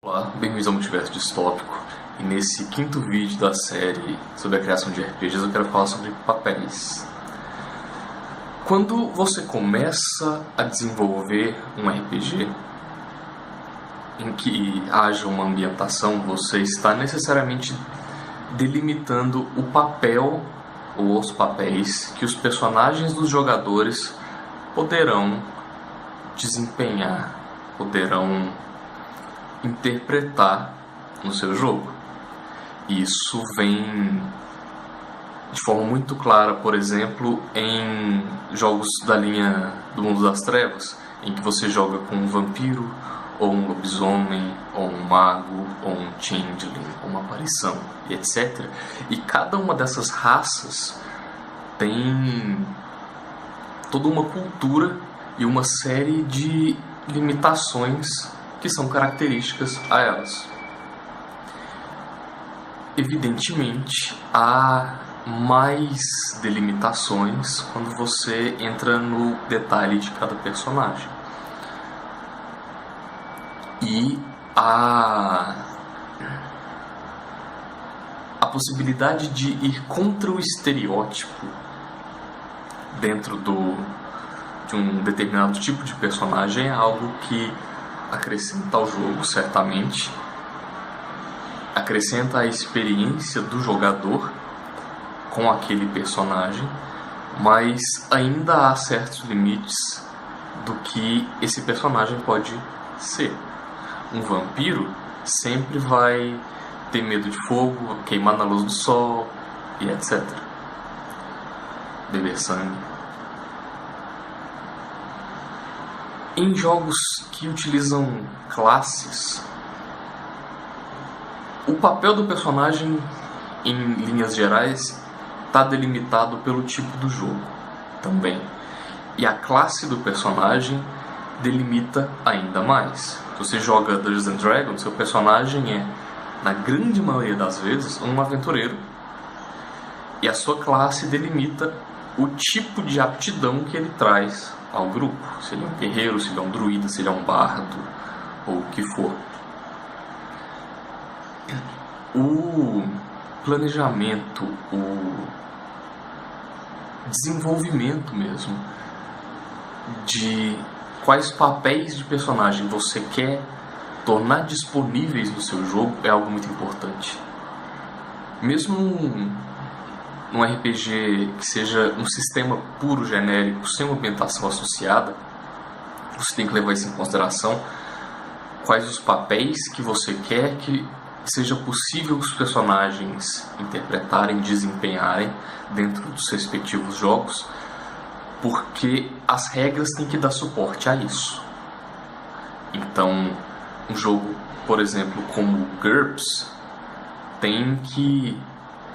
Olá, bem-vindos ao Multiverso Distópico, e nesse quinto vídeo da série sobre a criação de RPGs eu quero falar sobre papéis. Quando você começa a desenvolver um RPG em que haja uma ambientação, você está necessariamente delimitando o papel ou os papéis que os personagens dos jogadores poderão desempenhar, poderão interpretar no seu jogo. Isso vem de forma muito clara, por exemplo, em jogos da linha do Mundo das Trevas, em que você joga com um vampiro, ou um lobisomem, ou um mago, ou um changeling, ou uma aparição, e etc. E cada uma dessas raças tem toda uma cultura e uma série de limitações que são características a elas. Evidentemente, há mais delimitações quando você entra no detalhe de cada personagem. E a possibilidade de ir contra o estereótipo dentro de um determinado tipo de personagem é algo que acrescenta ao jogo, certamente, acrescenta a experiência do jogador com aquele personagem, mas ainda há certos limites do que esse personagem pode ser. Um vampiro sempre vai ter medo de fogo, queimar na luz do sol e etc. Beber sangue. Em jogos que utilizam classes, o papel do personagem, em linhas gerais, está delimitado pelo tipo do jogo também. E a classe do personagem delimita ainda mais. Se você joga Dungeons & Dragons, seu personagem é, na grande maioria das vezes, um aventureiro. E a sua classe delimita o tipo de aptidão que ele traz ao grupo. Se ele é um guerreiro, se ele é um druida, se ele é um bardo, ou o que for. O planejamento, o desenvolvimento mesmo de quais papéis de personagem você quer tornar disponíveis no seu jogo é algo muito importante. Mesmo num RPG que seja um sistema puro, genérico, sem uma ambientação associada, você tem que levar isso em consideração. Quais os papéis que você quer que seja possível os personagens interpretarem, desempenharem dentro dos respectivos jogos, porque as regras têm que dar suporte a isso. Então, um jogo, por exemplo, como GURPS, tem que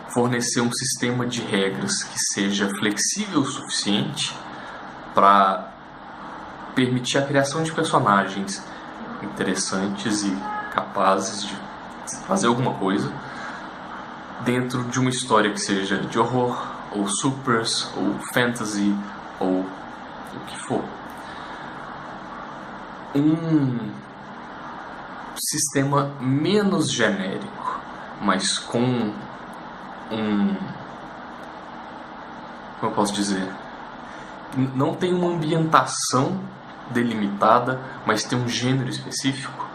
fornecer um sistema de regras que seja flexível o suficiente para permitir a criação de personagens interessantes e capazes de fazer alguma coisa dentro de uma história que seja de horror, ou supers, ou fantasy, ou o que for. Um sistema menos genérico, mas com como eu posso dizer, não tem uma ambientação delimitada, mas tem um gênero específico,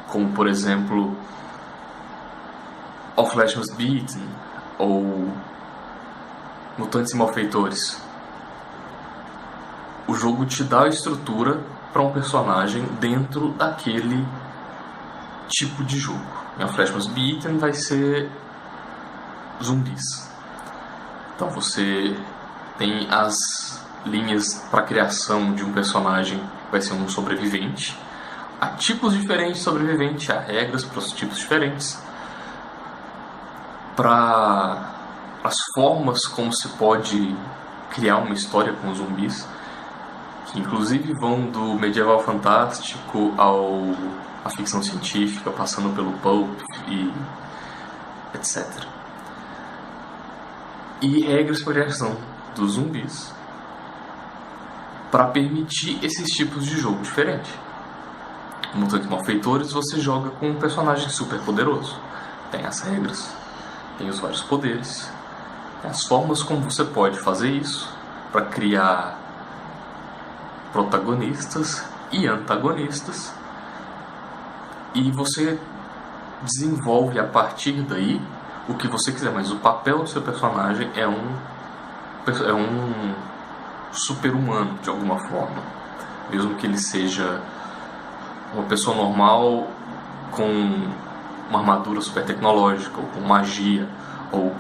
como por exemplo All Flesh Must Be Eaten ou Mutantes e Malfeitores. O jogo te dá a estrutura para um personagem dentro daquele tipo de jogo. Em All Flesh Must Be Eaten vai ser zumbis. Então você tem as linhas para a criação de um personagem, vai ser um sobrevivente. Há tipos diferentes de sobrevivente, há regras para os tipos diferentes. Para as formas como se pode criar uma história com zumbis, que inclusive vão do medieval fantástico à ficção científica, passando pelo pulp e etc. E regras para a criação dos zumbis para permitir esses tipos de jogo diferentes. Mutantes Malfeitores, você joga com um personagem super poderoso. Tem as regras, tem os vários poderes, tem as formas como você pode fazer isso para criar protagonistas e antagonistas, e você desenvolve a partir daí o que você quiser, mas o papel do seu personagem é um super-humano de alguma forma, mesmo que ele seja uma pessoa normal com uma armadura super tecnológica, ou com magia, ou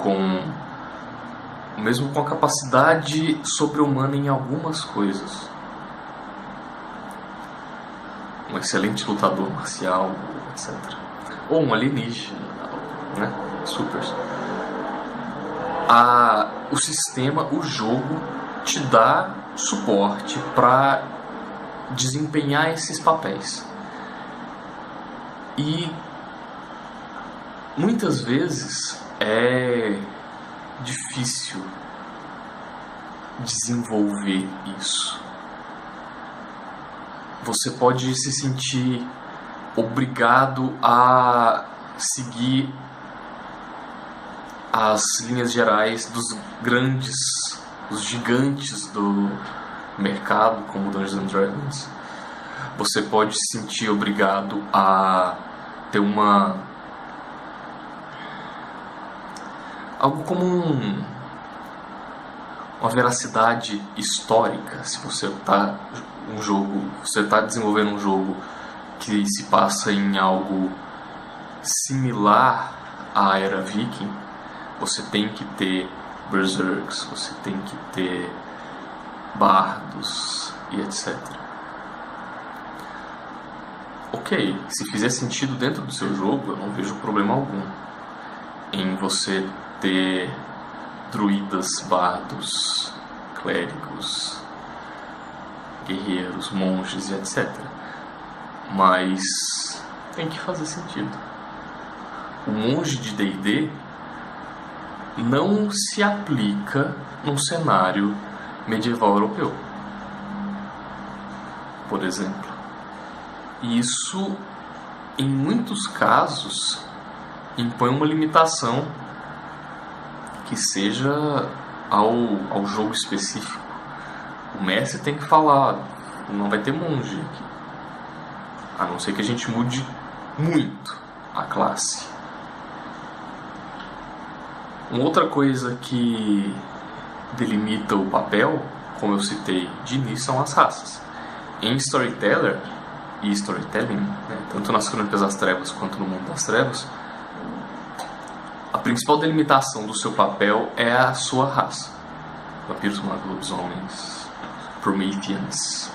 mesmo com a capacidade sobre-humana em algumas coisas. Um excelente lutador marcial, etc. Ou um alienígena, né? Supers. O sistema, o jogo, te dá suporte para desempenhar esses papéis. E muitas vezes é difícil desenvolver isso. Você pode se sentir obrigado a seguir as linhas gerais dos gigantes do mercado, como Dungeons and Dragons. Você pode se sentir obrigado a ter algo como uma veracidade histórica. Se você está desenvolvendo um jogo que se passa em algo similar à era viking, você tem que ter berserks, você tem que ter bardos e etc. Ok, se fizer sentido dentro do seu jogo, eu não vejo problema algum em você ter druidas, bardos, clérigos, guerreiros, monges e etc. Mas tem que fazer sentido. O monge de D&D não se aplica num cenário medieval europeu, por exemplo. E isso, em muitos casos, impõe uma limitação que seja ao jogo específico. O mestre tem que falar, não vai ter monge aqui, a não ser que a gente mude muito a classe. Uma outra coisa que delimita o papel, como eu citei de início, são as raças. Em Storyteller e Storytelling, né, tanto nas Crônicas das Trevas quanto no Mundo das Trevas, a principal delimitação do seu papel é a sua raça. Vampiros, magos, lobisomens, Prometheans,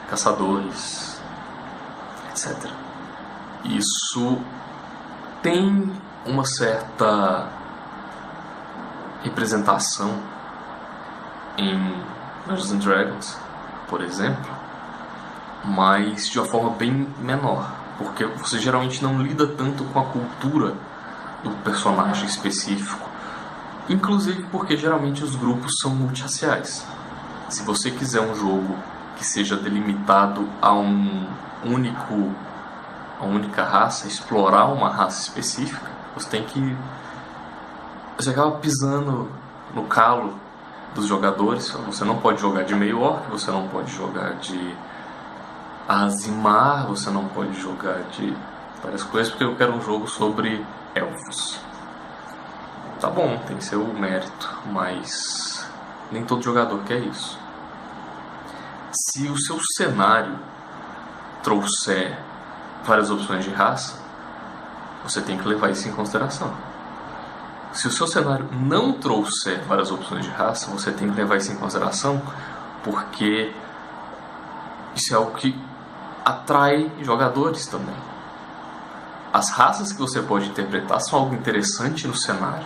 caçadores, etc. Isso tem uma certa representação em Dungeons and Dragons, por exemplo, mas de uma forma bem menor, porque você geralmente não lida tanto com a cultura do personagem específico, inclusive porque geralmente os grupos são multirraciais. Se você quiser um jogo que seja delimitado a uma única raça, explorar uma raça específica, você acaba pisando no calo dos jogadores. Você não pode jogar de meio orc, você não pode jogar de Azimar, você não pode jogar de várias coisas, porque eu quero um jogo sobre elfos. Tá bom, tem seu mérito, mas nem todo jogador quer isso. Se o seu cenário trouxer várias opções de raça, você tem que levar isso em consideração. Se o seu cenário não trouxer várias opções de raça, você tem que levar isso em consideração, porque isso é algo que atrai jogadores também. As raças que você pode interpretar são algo interessante no cenário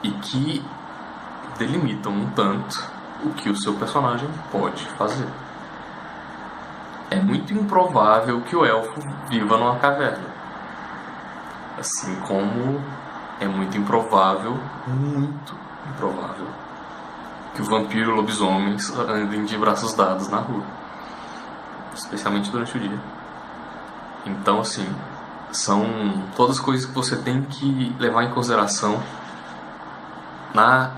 e que delimitam um tanto o que o seu personagem pode fazer. É muito improvável que o elfo viva numa caverna, assim como é muito improvável, que o vampiro e o lobisomem andem de braços dados na rua. especialmente durante o dia. Então, assim, são todas coisas que você tem que levar em consideração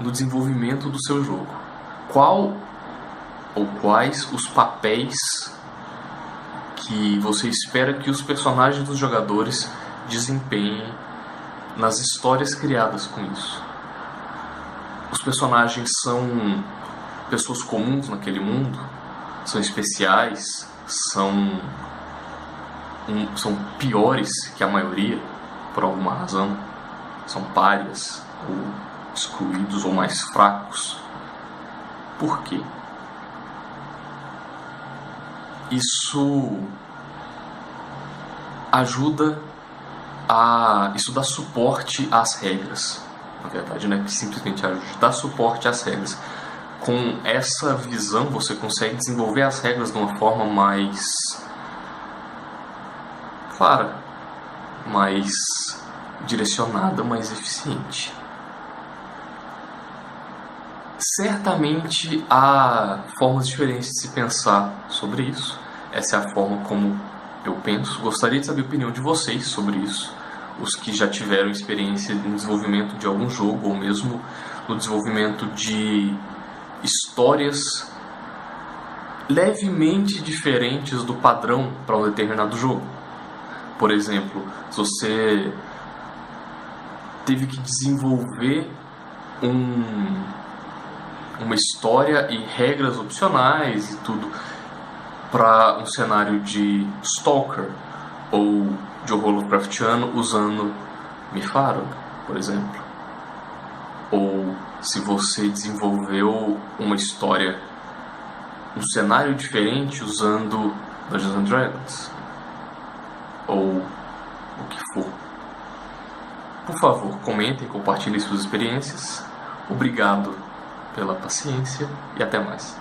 no desenvolvimento do seu jogo. Qual ou quais os papéis que você espera que os personagens dos jogadores desempenhem nas histórias criadas com isso? Os personagens são pessoas comuns naquele mundo? São especiais? São piores que a maioria, por alguma razão? São párias, ou excluídos, ou mais fracos? Por quê? Isso isso dá suporte às regras, na verdade, né? Que simplesmente dá suporte às regras. Com essa visão, você consegue desenvolver as regras de uma forma mais clara, mais direcionada, mais eficiente. Certamente há formas diferentes de se pensar sobre isso. Essa é a forma como eu penso. Gostaria de saber a opinião de vocês sobre isso. Os que já tiveram experiência no desenvolvimento de algum jogo, ou mesmo no desenvolvimento de histórias levemente diferentes do padrão para um determinado jogo. Por exemplo, se você teve que desenvolver uma história e regras opcionais e tudo para um cenário de Stalker ou de horror Lovecraftiano usando Mifaro, por exemplo. Ou se você desenvolveu uma história, um cenário diferente usando Dungeons and Dragons, ou o que for. Por favor, comentem e compartilhem suas experiências. Obrigado pela paciência e até mais.